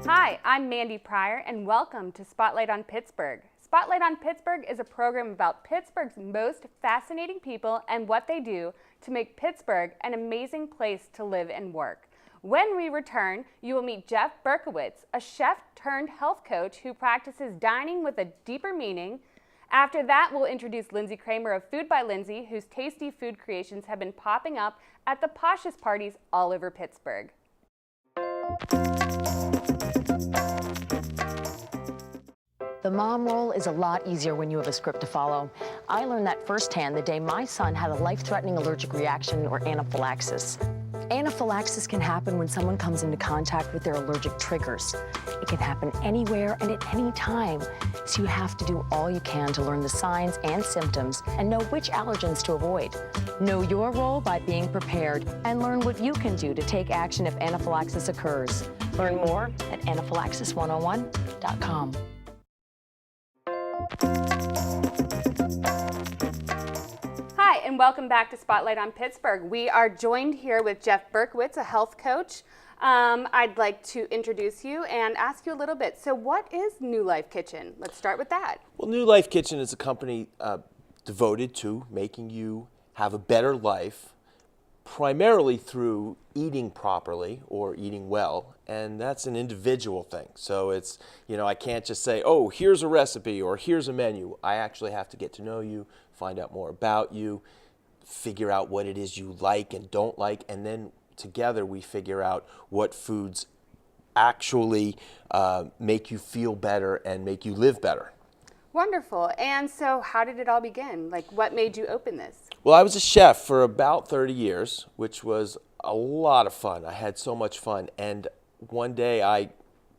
Hi, I'm Mandi Pryor, and welcome to Spotlight on Pittsburgh. Spotlight on Pittsburgh is a program about Pittsburgh's most fascinating people and what they do to make Pittsburgh an amazing place to live and work. When we return, you will meet Jeff Berkowicz, a chef turned health coach who practices dining with a deeper meaning. After that, we'll introduce Lyndsey Kramer of Food by Lyndsey, whose tasty food creations have been popping up at the poshest parties all over Pittsburgh. The mom role is a lot easier when you have a script to follow. I learned that firsthand the day my son had a life-threatening allergic reaction or anaphylaxis. Anaphylaxis can happen when someone comes into contact with their allergic triggers. It can happen anywhere and at any time. So you have to do all you can to learn the signs and symptoms and know which allergens to avoid. Know your role by being prepared and learn what you can do to take action if anaphylaxis occurs. Learn more at anaphylaxis101.com. Hi, and welcome back to Spotlight on Pittsburgh. We are joined here with Jeff Berkowicz, a health coach. I'd like to introduce you and ask you a little bit. So what is New Life Kitchen? Let's start with that. Well, New Life Kitchen is a company devoted to making you have a better life, primarily through eating properly or eating well, and that's an individual thing. So it's, I can't just say, oh, here's a recipe or here's a menu. I actually have to get to know you, find out more about you, figure out what it is you like and don't like, and then together we figure out what foods actually make you feel better and make you live better. Wonderful. And so how did it all begin? Like, what made you open this? Well, I was a chef for about 30 years, which was a lot of fun. I had so much fun. And one day I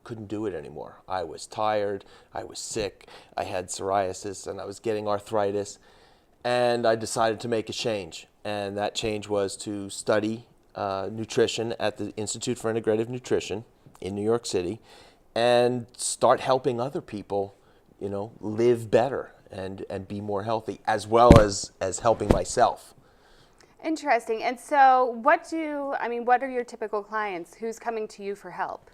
couldn't do it anymore. I was tired, I was sick, I had psoriasis, and I was getting arthritis. And I decided to make a change. And that change was to study nutrition at the Institute for Integrative Nutrition in New York City and start helping other people, live better and be more healthy, as well as helping myself. Interesting. And so what are your typical clients? Who's coming to you for help?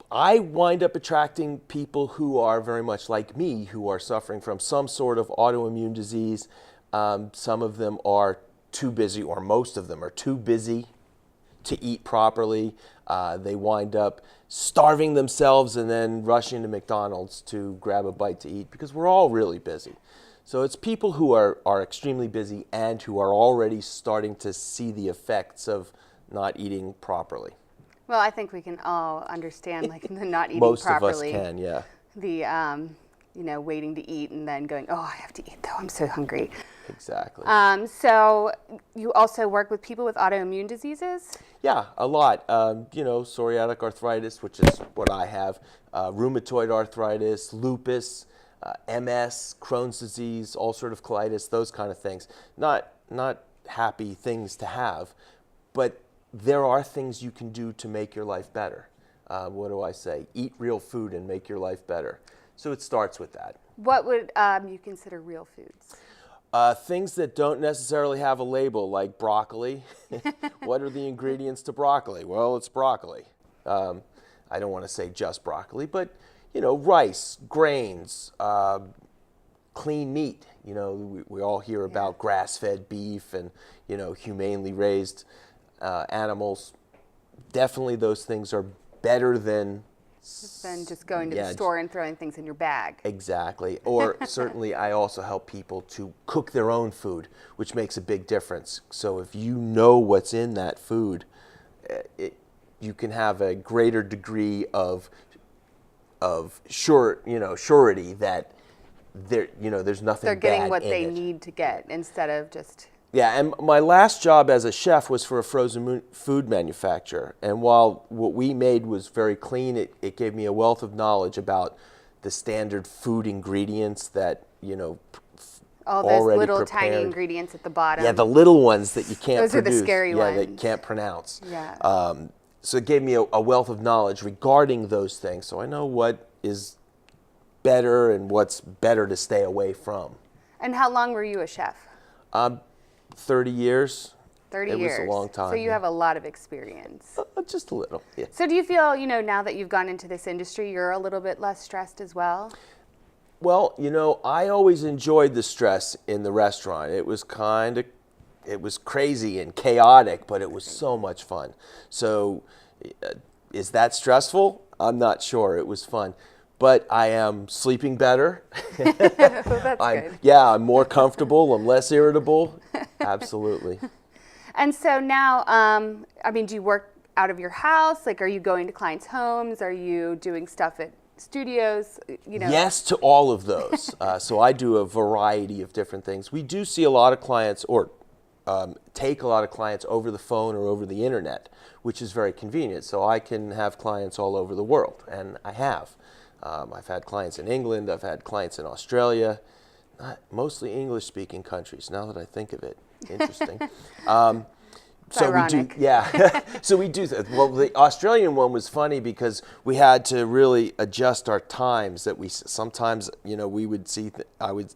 I wind up attracting people who are very much like me, who are suffering from some sort of autoimmune disease. Some of them are too busy, or most of them are too busy to eat properly. They wind up starving themselves and then rushing to McDonald's to grab a bite to eat, because we're all really busy. So it's people who are extremely busy and who are already starting to see the effects of not eating properly. Well, I think we can all understand, like, the not eating Most properly. Most of us can, yeah. The, waiting to eat and then going, oh, I have to eat though, I'm so hungry. Exactly. So you also work with people with autoimmune diseases? Yeah, a lot. Psoriatic arthritis, which is what I have, rheumatoid arthritis, lupus, MS, Crohn's disease, ulcerative colitis, those kind of things. Not happy things to have, but there are things you can do to make your life better. What do I say? Eat real food and make your life better. So it starts with that. What would you consider real foods? Things that don't necessarily have a label, like broccoli. What are the ingredients to broccoli? Well, it's broccoli. I don't want to say just broccoli, but rice, grains, clean meat. We all hear about grass-fed beef and humanely raised animals. Definitely, those things are better than just going to the store and throwing things in your bag. Exactly. Or certainly I also help people to cook their own food, which makes a big difference. So if you know what's in that food, you can have a greater degree of surety that there's nothing they're getting bad what in they it. need to get instead of just... Yeah, and my last job as a chef was for a frozen food manufacturer. And while what we made was very clean, it gave me a wealth of knowledge about the standard food ingredients that, all those already little prepared. tiny ingredients at the bottom. Yeah, the little ones that you can't Those produce. are the scary ones. That you can't pronounce. Yeah. So it gave me a wealth of knowledge regarding those things. So I know what is better and what's better to stay away from. And how long were you a chef? 30 years. 30 It years. was a long time. So you yeah. have a lot of experience. Just a little, yeah. So do you feel, now that you've gone into this industry, you're a little bit less stressed as well? Well, I always enjoyed the stress in the restaurant. It was crazy and chaotic, but it was so much fun. So is that stressful? I'm not sure. It was fun. But I am sleeping better. That's good. Yeah, I'm more comfortable. I'm less irritable. Absolutely. And so now, do you work out of your house? Like, are you going to clients' homes? Are you doing stuff at studios? Yes to all of those. So I do a variety of different things. We do see a lot of clients, or take a lot of clients over the phone or over the internet, which is very convenient. So I can have clients all over the world, and I have. I've had clients in England. I've had clients in Australia, mostly English-speaking countries. Now that I think of it, interesting. It's ironic. We do, yeah. So we do. Well, the Australian one was funny because we had to really adjust our times. That we sometimes, we would see. I would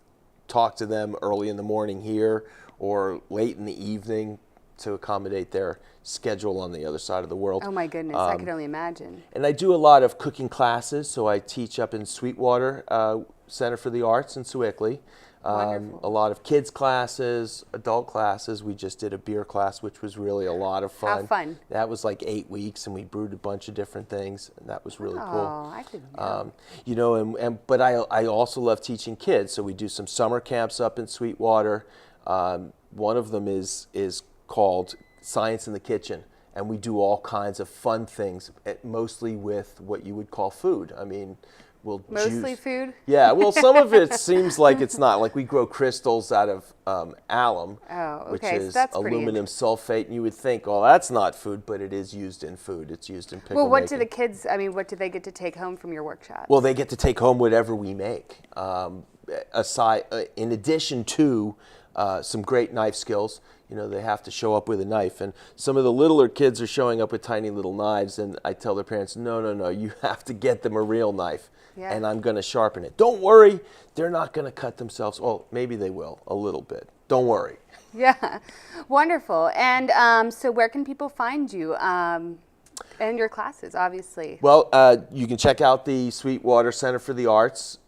talk to them early in the morning here or late in the evening to accommodate their schedule on the other side of the world. Oh my goodness, I could only imagine. And I do a lot of cooking classes, so I teach up in Sweetwater Center for the Arts in Sewickley. A lot of kids classes, adult classes. We just did a beer class, which was really a lot of fun. How fun. That was like 8 weeks, and we brewed a bunch of different things, and that was really cool. Oh, I didn't know. But I also love teaching kids, so we do some summer camps up in Sweetwater. One of them is called Science in the Kitchen, and we do all kinds of fun things, mostly with what you would call food. We'll Mostly food? Yeah, well, some of it seems like it's not. Like we grow crystals out of alum, which is aluminum sulfate, and you would think, oh, that's not food, but it is used in food. It's used in pickle Well, what making. do the kids, what do they get to take home from your workshop? Well, they get to take home whatever we make. In addition to some great knife skills, they have to show up with a knife. And some of the littler kids are showing up with tiny little knives, and I tell their parents, no, you have to get them a real knife, and I'm going to sharpen it. Don't worry, they're not going to cut themselves. Well, maybe they will, a little bit. Don't worry. Yeah, wonderful. And so where can people find you? And your classes, obviously. Well, you can check out the Sweetwater Center for the Arts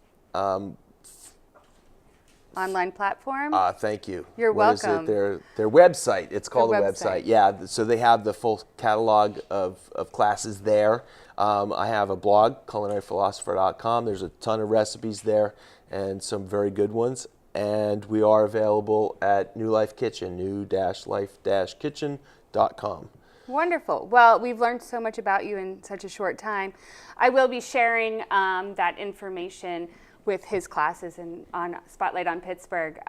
online platform? Thank you. You're welcome. Their website. It's called a website. Yeah, so they have the full catalog of classes there. I have a blog, culinaryphilosopher.com. There's a ton of recipes there and some very good ones. And we are available at New Life Kitchen, new-life-kitchen.com. Wonderful. Well, we've learned so much about you in such a short time. I will be sharing that information with his classes on Spotlight on Pittsburgh.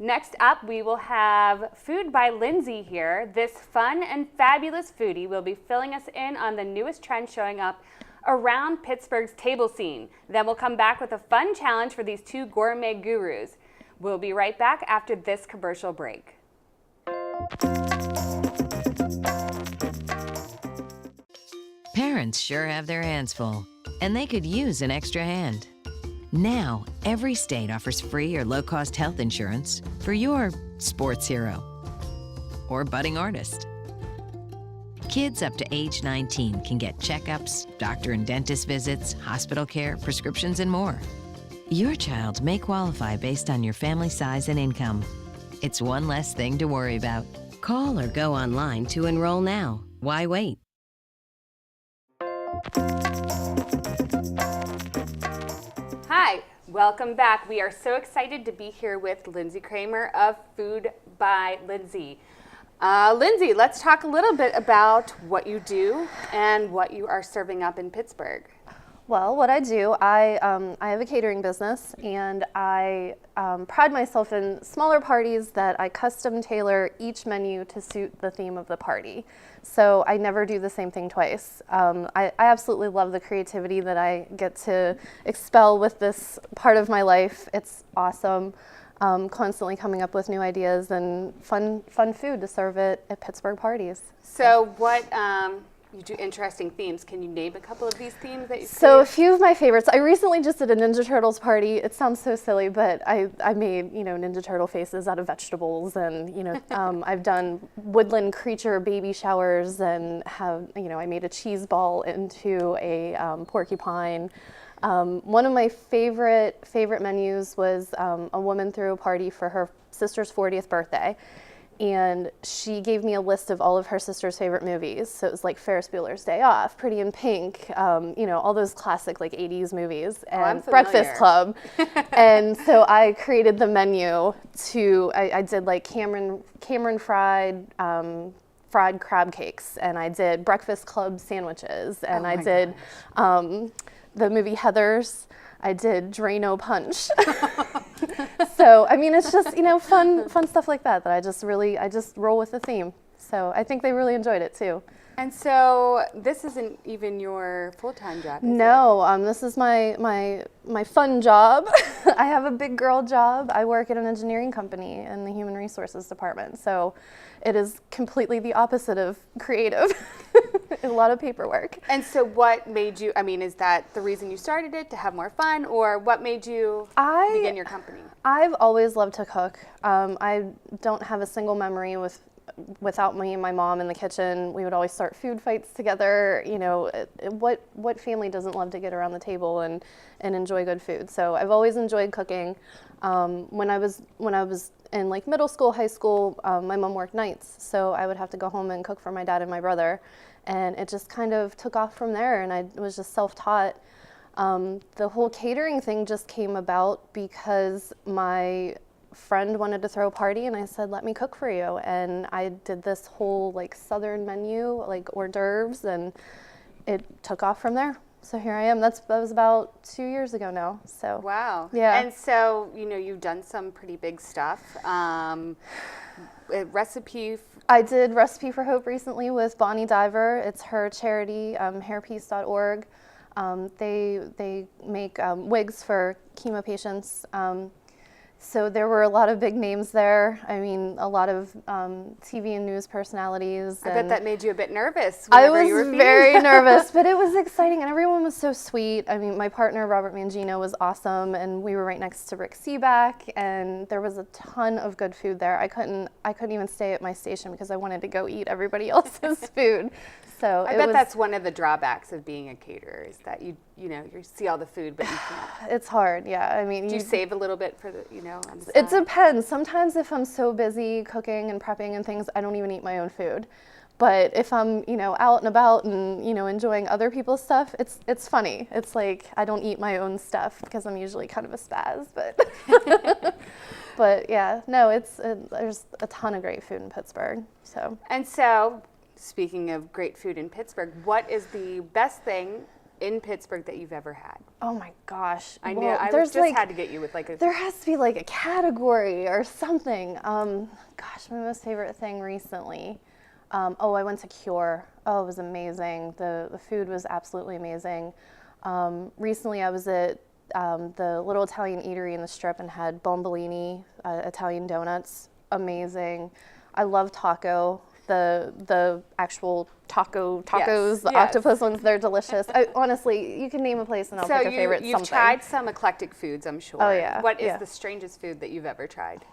Next up, we will have Food by Lyndsey here. This fun and fabulous foodie will be filling us in on the newest trend showing up around Pittsburgh's table scene. Then we'll come back with a fun challenge for these two gourmet gurus. We'll be right back after this commercial break. Parents sure have their hands full, and they could use an extra hand. Now, every state offers free or low-cost health insurance for your sports hero or budding artist. Kids up to age 19 can get checkups, doctor and dentist visits, hospital care, prescriptions, and more. Your child may qualify based on your family size and income. It's one less thing to worry about. Call or go online to enroll now. Why wait? Hi, welcome back. We are so excited to be here with Lyndsey Kramer of Food by Lyndsey. Lyndsey, let's talk a little bit about what you do and what you are serving up in Pittsburgh. Well, what I do, I have a catering business, and I pride myself in smaller parties that I custom tailor each menu to suit the theme of the party. So I never do the same thing twice. I absolutely love the creativity that I get to expel with this part of my life. It's awesome. Constantly coming up with new ideas and fun food to serve at Pittsburgh parties. So what You do interesting themes. Can you name a couple of these themes that you So a few of my favorites. I recently just did a Ninja Turtles party. It sounds so silly, but I made, Ninja Turtle faces out of vegetables, and I've done woodland creature baby showers, and I made a cheese ball into a porcupine. One of my favorite menus was a woman threw a party for her sister's 40th birthday. And she gave me a list of all of her sister's favorite movies. So it was like Ferris Bueller's Day Off, Pretty in Pink, all those classic like 80s movies, and Breakfast Club. And so I created the menu I did like Cameron fried crab cakes, and I did Breakfast Club sandwiches, and I did the movie Heathers. I did Drano Punch. So, I mean, it's just, fun stuff like that I just roll with the theme. So I think they really enjoyed it too. And so this isn't even your full-time job, is No, this is my fun job. I have a big girl job. I work at an engineering company in the human resources department. So it is completely the opposite of creative. A lot of paperwork. And so what made you, is that the reason you started it, to have more fun, or what made you begin your company? I've always loved to cook. I don't have a single memory without me and my mom in the kitchen. We would always start food fights together. What family doesn't love to get around the table and enjoy good food? So I've always enjoyed cooking. When I was in like middle school, high school, my mom worked nights, so I would have to go home and cook for my dad and my brother. And it just kind of took off from there, and I was just self-taught. The whole catering thing just came about because my friend wanted to throw a party, and I said, let me cook for you. And I did this whole like Southern menu, like hors d'oeuvres, and it took off from there. So here I am. That was about 2 years ago now. So wow. Yeah. And so, you've done some pretty big stuff. I did Recipe for Hope recently with Bonnie Diver. It's her charity, hairpeace.org. They make wigs for chemo patients. So there were a lot of big names there. A lot of TV and news personalities. I bet that made you a bit nervous. I was very nervous, but it was exciting, and everyone was so sweet. My partner, Robert Mangino, was awesome, and we were right next to Rick Seaback, and there was a ton of good food there. I couldn't even stay at my station because I wanted to go eat everybody else's food. So I bet that's one of the drawbacks of being a caterer, is that you see all the food, but you can't. It's hard, yeah. Do you save a little bit for the, on the side? It depends. Sometimes if I'm so busy cooking and prepping and things, I don't even eat my own food. But if I'm, out and about and, enjoying other people's stuff, it's funny. It's like I don't eat my own stuff because I'm usually kind of a spaz, but but yeah, no, there's a ton of great food in Pittsburgh. So. And so, speaking of great food in Pittsburgh, what is the best thing in Pittsburgh that you've ever had? Oh my gosh. I knew. I just had to get you with There has to be like a category or something. Gosh, my most favorite thing recently. I went to Cure. Oh, it was amazing. The food was absolutely amazing. Recently I was at the little Italian eatery in the Strip and had bombolini, Italian donuts. Amazing. I love taco. The actual tacos, yes, the yes. octopus ones, they're delicious. Honestly, you can name a place and I'll pick a favorite something. So you've tried some eclectic foods, I'm sure. Oh yeah. What is the strangest food that you've ever tried?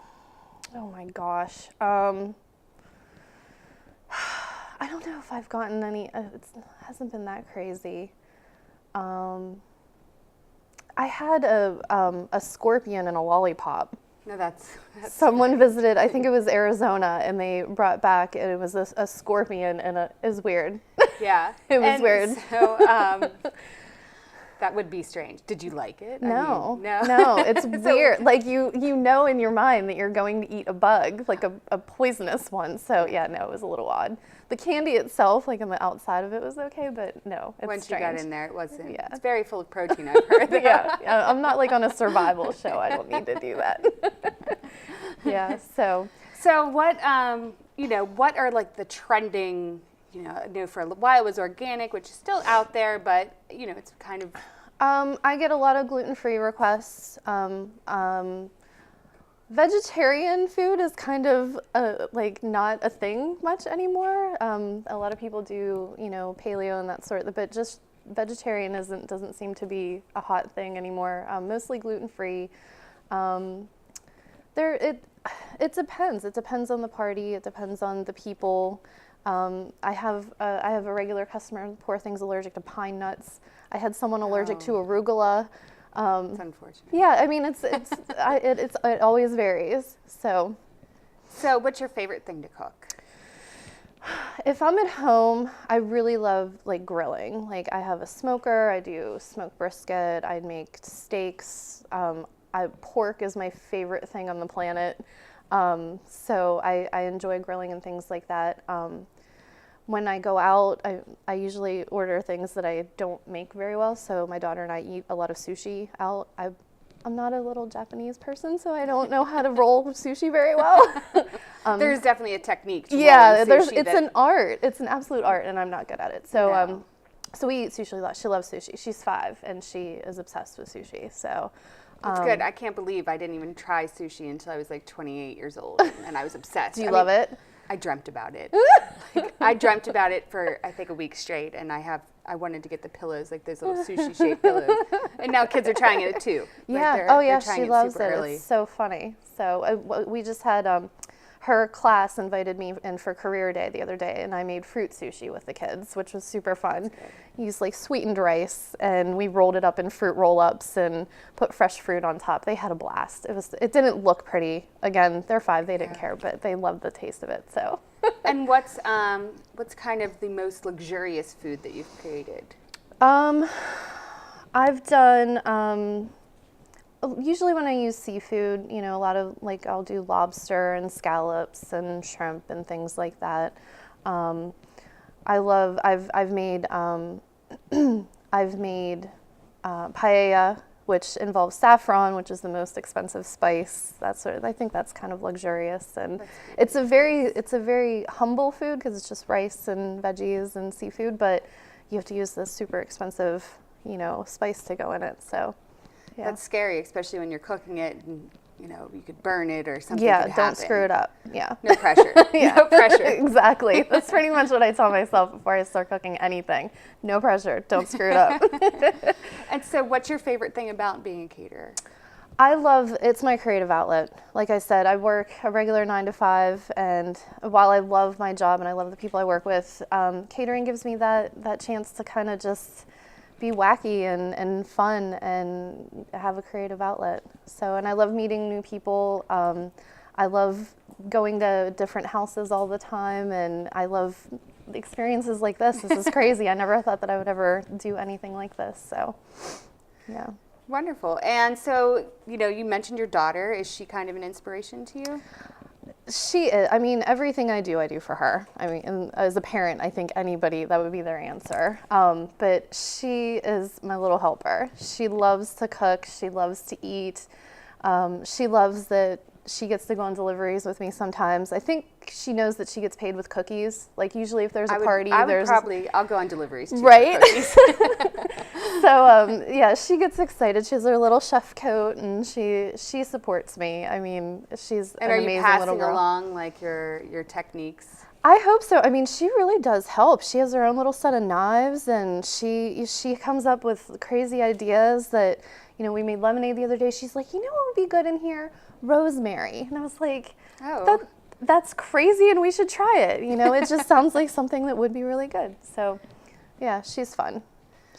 Oh my gosh. I don't know if I've gotten any, it hasn't been that crazy. I had a scorpion and a lollipop. No, that's Someone visited, I think it was Arizona, and they brought back, and it was a scorpion, and it was weird. Yeah. It was weird. So that would be strange. Did you like it? No, no, it's weird. Like you know in your mind that you're going to eat a bug, like a poisonous one. So yeah, no, it was a little odd. The candy itself, like on the outside of it, was okay, but no, it's once strange. you got in there, it wasn't. Yeah. It's very full of protein, I've heard. Yeah, I'm not like on a survival show. I don't need to do that. Yeah. So what what are like the trending? I know for a while it was organic, which is still out there, but it's kind of. I get a lot of gluten-free requests. Vegetarian food is kind of like not a thing much anymore. A lot of people do, you know, paleo and that sort, but just vegetarian doesn't seem to be a hot thing anymore. Mostly gluten-free. It depends. It depends on the party. It depends on the people. I have a regular customer. Poor thing's allergic to pine nuts. I had someone allergic to arugula. It's unfortunate. Yeah, I mean it always varies. So what's your favorite thing to cook? If I'm at home, I really love like grilling. Like I have a smoker. I do smoked brisket. I make steaks. Pork is my favorite thing on the planet. So I enjoy grilling and things like that. When I go out, I usually order things that I don't make very well. So my daughter and I eat a lot of sushi out. I'm not a little Japanese person, so I don't know how to roll sushi very well. There's definitely a technique to yeah, rolling sushi. It's an art. It's an absolute art, and I'm not good at it. So so we eat sushi a lot. She loves sushi. She's 5, and she is obsessed with sushi. So it's good. I can't believe I didn't even try sushi until I was like 28 years old, and I was obsessed. Do you love it? I dreamt about it. I dreamt about it for I think a week straight, and I wanted to get the pillows, like those little sushi shaped pillows. And now kids are trying it too. Yeah. Like she loves it. Early. It's so funny. So we just had her class invited me in for career day the other day, and I made fruit sushi with the kids, which was super fun. Used like sweetened rice, and we rolled it up in fruit roll-ups and put fresh fruit on top. They had a blast. It didn't look pretty. Again, they're 5, they didn't care, but they loved the taste of it. So. And what's kind of the most luxurious food that you've created? I've done. Usually when I use seafood, you know, a lot of like I'll do lobster and scallops and shrimp and things like that. I've made paella, which involves saffron, which is the most expensive spice. I think that's kind of luxurious, and it's a very humble food because it's just rice and veggies and seafood, but you have to use this super expensive, you know, spice to go in it. So. Yeah. That's scary, especially when you're cooking it and, you know, you could burn it or something Yeah, could don't happen. screw it up. Yeah. No pressure. Yeah. No pressure. Exactly. That's pretty much what I tell myself before I start cooking anything. No pressure. Don't screw it up. And so what's your favorite thing about being a caterer? It's my creative outlet. Like I said, I work a regular 9 to 5, and while I love my job and I love the people I work with, catering gives me that chance to kind of just be wacky and fun and have a creative outlet. So, and I love meeting new people. I love going to different houses all the time, and I love experiences like this. This is crazy. I never thought that I would ever do anything like this. So, yeah. Wonderful. And so, you know, you mentioned your daughter. Is she kind of an inspiration to you? She is. I mean, everything I do for her. I mean, and as a parent, I think anybody, that would be their answer. But she is my little helper. She loves to cook. She loves to eat. She loves that she gets to go on deliveries with me sometimes. I think she knows that she gets paid with cookies. Like usually if there's a party, I'll go on deliveries too. Right? So yeah, she gets excited. She has her little chef coat, and she supports me. I mean, she's an amazing little girl. And are you passing along like your techniques? I hope so. I mean, she really does help. She has her own little set of knives, and she comes up with crazy ideas that, you know, we made lemonade the other day. She's like, you know what would be good in here? Rosemary. And I was like, oh, that's crazy, and we should try it. You know, it just sounds like something that would be really good. So yeah, she's fun.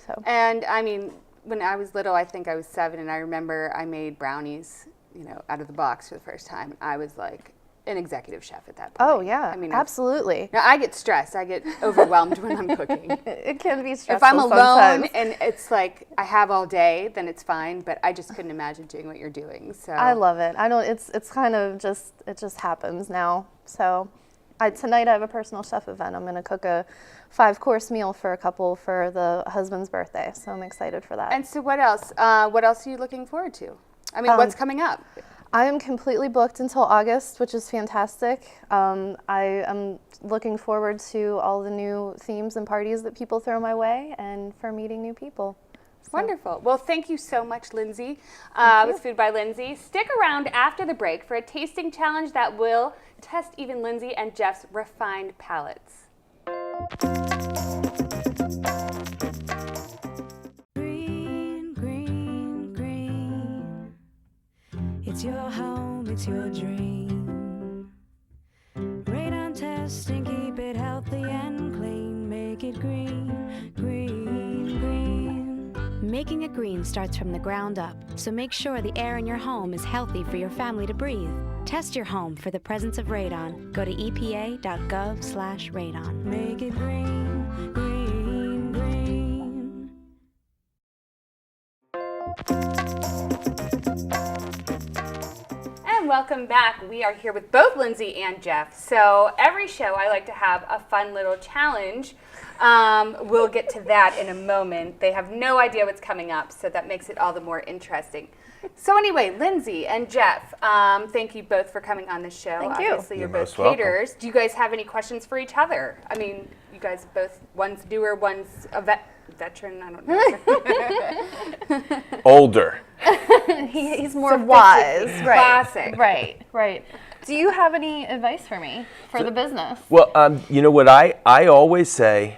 So. And I mean, when I was little, I think I was 7, and I remember I made brownies, you know, out of the box for the first time. I was like an executive chef at that point. Oh yeah, I mean, absolutely. Now I get stressed. I get overwhelmed when I'm cooking. It can be stressful. If I'm alone sometimes. and it's like I have all day, then it's fine. But I just couldn't imagine doing what you're doing. So I love it. I don't. It's kind of just it just happens now. So tonight I have a personal chef event. I'm going to cook a 5-course meal for a couple for the husband's birthday. So I'm excited for that. And so what else? What else are you looking forward to? I mean, what's coming up? I am completely booked until August, which is fantastic. I am looking forward to all the new themes and parties that people throw my way, and for meeting new people. Wonderful. Well, thank you so much, Lyndsey. With Food by Lyndsey. Stick around after the break for a tasting challenge that will test even Lyndsey and Jeff's refined palates. Green, green, green. It's your home, it's your dream. Radon testing, keep it healthy and clean. Make it green, green, green. Making it green starts from the ground up, so make sure the air in your home is healthy for your family to breathe. Test your home for the presence of radon. Go to epa.gov/radon. Make it green, green, green. And welcome back. We are here with both Lyndsey and Jeff. So every show I like to have a fun little challenge. We'll get to that in a moment. They have no idea what's coming up, so that makes it all the more interesting. So anyway, Lyndsey and Jeff, thank you both for coming on the show. Thank you. Obviously, you're You're both most welcome. caterers. Do you guys have any questions for each other? I mean, you guys both, one's newer, one's a veteran, I don't know. Older. He's more wise. Right. Classic. Right. Do you have any advice for me for the business? Well, you know what I always say,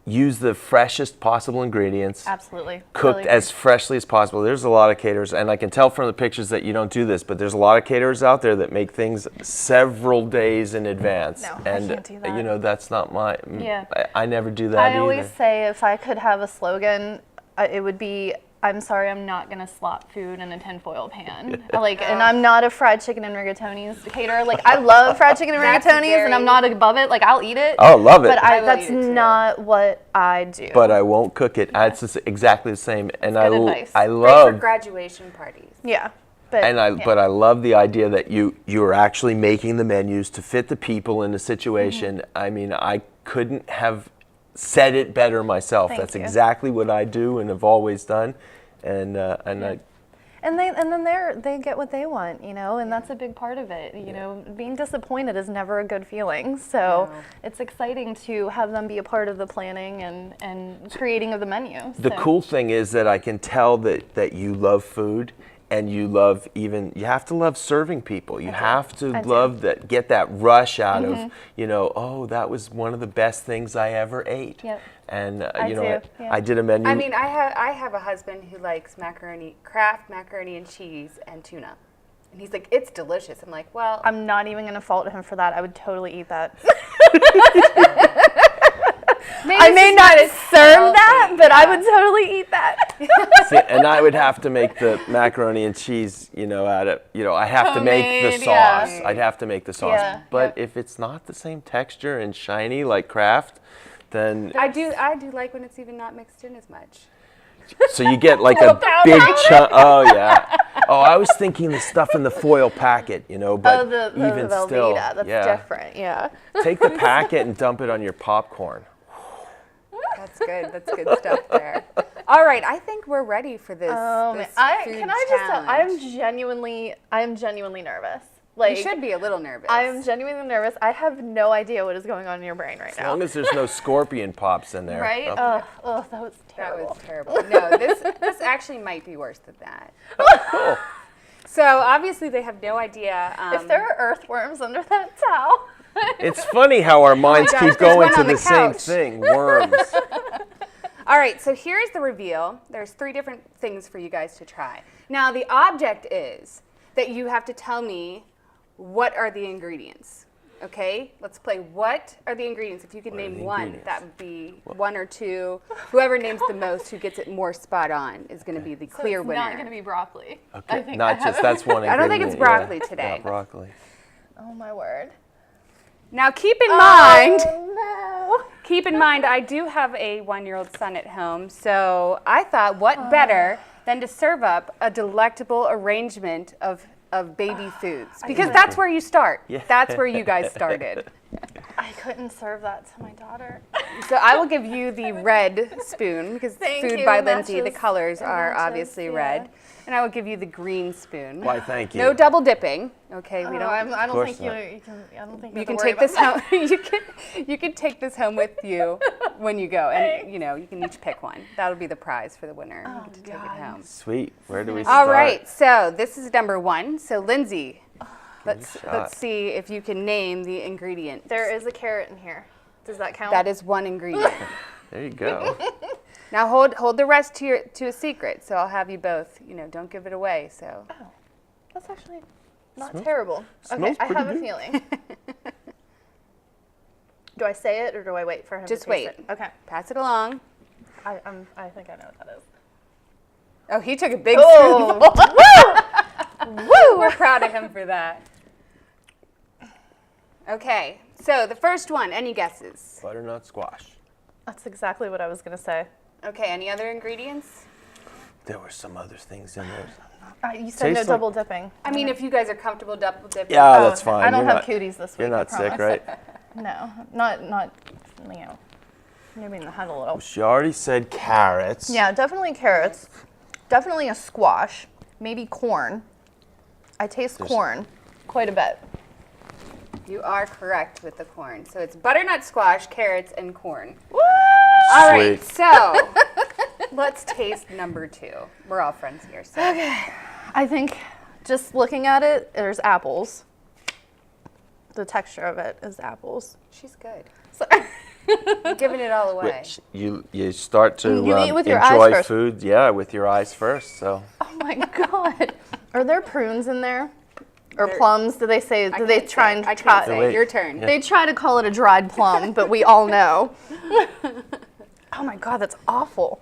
use the freshest possible ingredients. Absolutely. Cooked Really as freshly as possible. There's a lot of caterers, and I can tell from the pictures that you don't do this, but there's a lot of caterers out there that make things several days in advance. No, I and can't do that. you know, that's not my, Yeah. I never do that I either. always say if I could have a slogan, it would be, I'm sorry, I'm not gonna slop food in a tinfoil pan. And I'm not a fried chicken and rigatoni's caterer. Like, I love fried chicken and That's rigatoni's, and I'm not above it. Like, I'll eat it. Oh, love it. But I will that's eat it too. not what I do. But I won't cook it. It's just exactly the same. And good advice. I Great for love graduation parties. yeah. But, but I love the idea that you are actually making the menus to fit the people in the situation. I mean, I couldn't have said it better myself. Thank That's you. exactly what I do and have always done. And I And then they get what they want, you know, and that's a big part of it. You know, being disappointed is never a good feeling. So it's exciting to have them be a part of the planning and creating of the menu. The cool thing is that I can tell that you love food, and you have to love serving people. You have to love that, get that rush out of, you know, oh, that was one of the best things I ever ate. Yep. And I you do, know, yeah. I did a menu. I mean, I have a husband who likes Kraft macaroni and cheese and tuna. And he's like, it's delicious. I'm like, well. I'm not even going to fault him for that. I would totally eat that. I may not serve that, but I would totally eat that. See, and I would have to make the macaroni and cheese, you know, I have to make the Homemade, sauce. yeah. I'd have to make the sauce. Yeah, But if it's not the same texture and shiny like Kraft, then I do like when it's even not mixed in as much. so you get like a big chunk. Oh yeah. Oh, I was thinking the stuff in the foil packet, you know, but the even Velveeta, still, that's yeah. different, yeah. Take the packet and dump it on your popcorn. That's good. That's good stuff there. All right, I think we're ready for this. This food Can I just tell, challenge. I am genuinely nervous. Like, You should be a little nervous. I am genuinely nervous. I have no idea what is going on in your brain right As now. long as there's no scorpion pops in there. Right? Oh. Oh, that was That terrible. was terrible. No, this actually might be worse than that. Cool. So obviously they have no idea. If there are earthworms under that towel. It's funny how our minds gosh, keep there's going one to on the the same couch. thing, worms. All right, so here's the reveal. There's 3 different things for you guys to try. Now the object is that you have to tell me what are the ingredients. Okay, let's play. What are the ingredients? If you could What are name the one, ingredients? that would be 1 or 2. Whoever names the most, who gets it more spot on, is going to be the clear it's winner. not going to be broccoli. Okay, not just that's one ingredient. I don't think it's broccoli today. Not broccoli. Oh my word. Now keep in mind. Oh, no. Keep in mind, I do have a 1-year-old son at home, so I thought what better than to serve up a delectable arrangement of baby foods, because that's where you start. Yeah. That's where you guys started. I couldn't serve that to my daughter. So I will give you the red spoon, because Thank Food you, by it Lyndsey, the matches- colors it are matches, obviously yeah. red. And I will give you the green spoon. Why, thank you. No double dipping. Okay, we No, don't. I don't course think not. you can. I don't think You have can to worry take this about home. You can take this home with you. when you go. And, you know, you can each pick one. That'll be the prize for the winner. You get to take it home. Sweet. Where do we start? All right. So this is number 1. So, Lyndsey, let's see if you can name the ingredient. There is a carrot in here. Does that count? That is one ingredient. There you go. Now hold the rest to a secret. So I'll have you both, you know, don't give it away. So. Oh, that's actually not terrible. Okay, smells I have pretty a feeling. Do I say it or do I wait for him Just to taste wait. it? Okay. Pass it along. I think I know what that is. Oh, he took a big Oh, spoonful. Woo! We're proud of him for that. Okay, so the first one, any guesses? Butternut squash. that's exactly what I was going to say. Okay, any other ingredients? There were some other things in there. You said no Tastes double dipping. I mean, if you guys are comfortable double dipping. Yeah, that's fine. I don't You're have not- cooties this week. You're not I sick, promise. right? No, not, you know, maybe in the head a little. She already said carrots. Yeah, definitely carrots. Definitely a squash. Maybe corn. I taste corn quite a bit. You are correct with the corn. So it's butternut squash, carrots, and corn. Woo! All right, Sweet. so let's taste number 2. We're all friends here. So. Okay. I think just looking at it, there's apples. The texture of it is apples. She's good. So You're giving it all away. Which you start to You eat with your eyes enjoy first. food, yeah, with your eyes first. So oh my god. Are there prunes in there? Or plums? Do they say? I Do they can't try say. and I try? can't say. Wait. Your turn. Yeah. They try to call it a dried plum, but we all know. Oh my god, that's awful.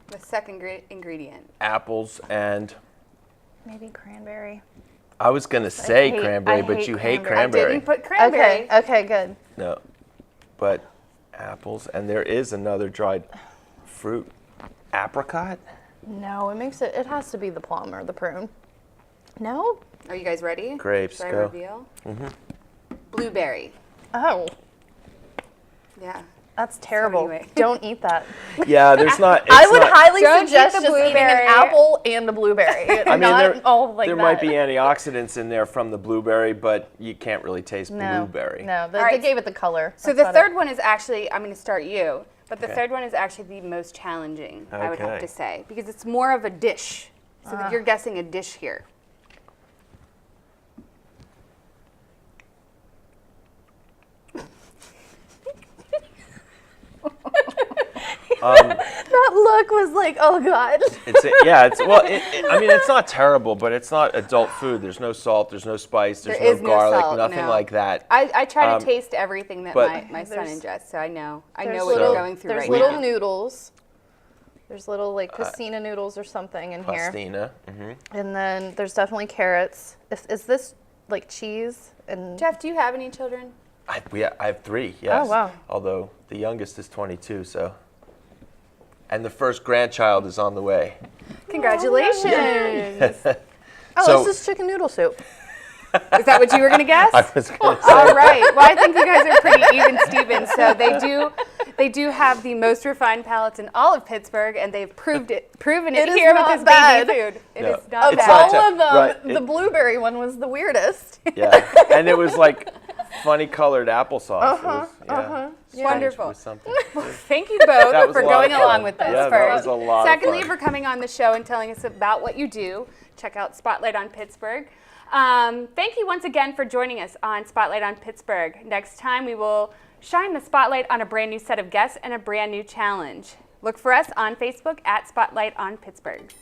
The second ingredient. apples and Maybe cranberry. I was gonna say hate- cranberry, I but hate you hate cranberry. I cranberry. didn't put cranberry. Okay, good. No, but apples and there is another dried fruit, apricot. No, it has to be the plum or the prune. No? Are you guys ready? Grapes, Should I go. reveal? Blueberry. Oh, Yeah. that's terrible. anyway. Don't eat that. Yeah, there's not. I it's would not- highly Don't eat suggest the just eating blueberry. an apple and a blueberry. I mean, not all like there that. might be antioxidants in there from the blueberry, but you can't really taste blueberry. No, they All right. gave it the color. So That's the about it. third one is actually, I'm going to start you, but the Okay. third one is actually the most challenging, I would have Okay. to say, because it's more of a dish. So that you're guessing a dish here. That look was like, oh god. I mean, it's not terrible, but it's not adult food. There's no salt, there's no spice, there's There is no no garlic, salt, nothing no. like that. I try to Um, taste everything that but- my son There's- ingests, so I know what There's you're little- going through There's right little now. noodles. There's little like pastina noodles or something in here. Pastina. And then there's definitely carrots. Is this like cheese? And Jeff, do you have any children? I have 3, yes. Oh, wow. Although the youngest is 22, so. And the first grandchild is on the way. Congratulations. oh, so- this is chicken noodle soup. Is that what you were going to guess? I was going to say. All right. Well, I think you guys are pretty even, Steven. So they do have the most refined palates in all of Pittsburgh, and they've proven it It is here with not this bad. baby food. It No. is not It's bad. not All of them, right, the it- blueberry one was the weirdest. Yeah, and it was like funny colored applesauce. It was, strange Wonderful. with something. Thank you both That was for a lot going of fun. along with this Yeah, that first. was a lot of Secondly, fun. for coming on the show and telling us about what you do. Check out Spotlight on Pittsburgh. Thank you once again for joining us on Spotlight on Pittsburgh. Next time, we will shine the spotlight on a brand new set of guests and a brand new challenge. Look for us on Facebook at Spotlight on Pittsburgh.